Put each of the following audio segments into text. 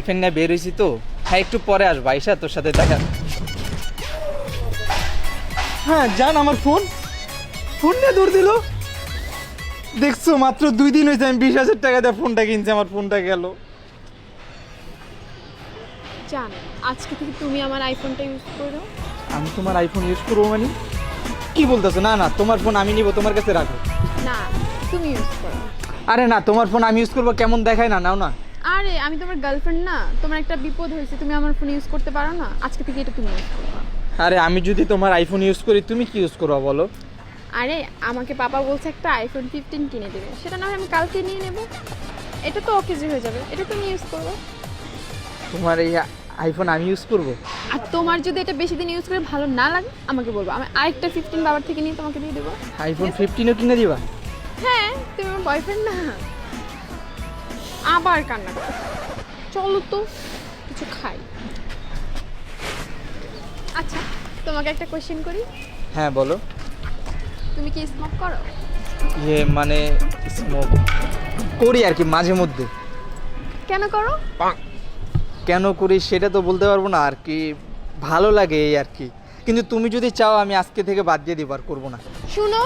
Girlfriend নিয়ে বের হয়েছি তো। হ্যাঁ একটু পরে আসবো, আইসা তোর সাথে দেখা। হ্যাঁ জান, আমার ফোন নিয়ে দৌড় দিল। দেখছো, মাত্র 2 দিন হয়েছে আমি 20,000 টাকা দিয়ে ফোনটা কিনছি, আমার ফোনটা গেল। জান, আজকে থেকে তুমি আমার আইফোনটা ইউজ করো। আমি তোমার আইফোন ইউজ করবো মানে? কি বলতেছো? না না, তোমার ফোন আমি নিব, তোমার কাছে রাখো। না, তুমি ইউজ করো। আরে না, তোমার ফোন আমি ইউজ করবো, কেমন দেখায় না, নাও না। আরে আমি তোমার গার্লফ্রেন্ড না, তোমার একটা বিপদ হয়েছে, তুমি আমার ফোন ইউজ করতে পারো না, আজকে থেকে এটা তুমি ইউজ করো। আরে আমি যদি তোমার আইফোন ইউজ করি, তুমি কি ইউজ করবো বলো? আরে আমাকে পাপা বলছে একটা আইফোন 15 কিনে দেবে, সেটা না হয় আমি কালকে নিয়ে নেব। এটা তো অকেজি হয়ে যাবে, এটা তুমি ইউজ করো। তোমার এই আইফোন আমি ইউজ করবো? আর তোমার যদি এটা বেশি দিন ইউজ করে ভালো না লাগে আমাকে বলবো, আমি আরেকটা 15 বাবার থেকে নিয়ে তোমাকে দিয়ে দেবো। আইফোন 15ও কিনে দিবা? হ্যাঁ, তুমি আমার বয়ফ্রেন্ড না। আবার কান্না করো, চলো তো কিছু খাই। আচ্ছা, তোমাকে একটা কোশ্চেন করি। হ্যাঁ বলো। তুমি কি স্মোক করো? মানে স্মোক করি আর কি, মাঝে মধ্যে। কেন করো? কেন করি সেটা তো বলতে পারবো না আর কি, ভালো লাগে এই আর কি। কিন্তু তুমি যদি চাও আমি আজকে থেকে বাদ দিয়ে দিব, আর করবো না। শুনো,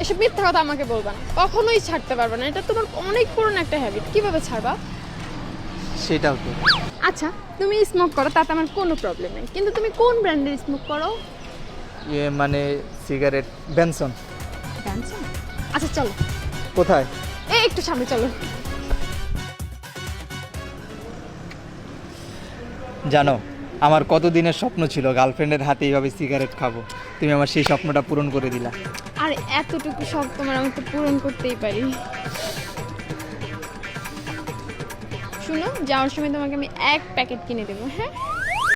এসব মিথ্যা কথা আমাকে বলবা না, কখনোই ছাড়তে পারবে না, এটা তোমার অনেক পুরনো একটা হ্যাবিট, কিভাবে ছাড়বা? সেটাও তো। আচ্ছা, তুমি স্মোক করো তাতে আমার কোনো প্রবলেম নেই, কিন্তু তুমি কোন ব্র্যান্ডের স্মোক করো? মানে সিগারেট বেনসন। Benson? আচ্ছা চলো, কোথায়? এই একটু সামনে চলো। জানো, আমার কত দিনের স্বপ্ন ছিল গার্লফ্রেন্ডের হাতে এইভাবে সিগারেট খাবো। তুমি আমার সেই স্বপ্নটা পূরণ করে দিলা। আর এতটুকু শখ তোমার আমি তো পূরণ করতেই পারি। শুনো, যাওয়ার সময় তোমাকে আমি 1 প্যাকেট কিনে দেবো, হ্যাঁ?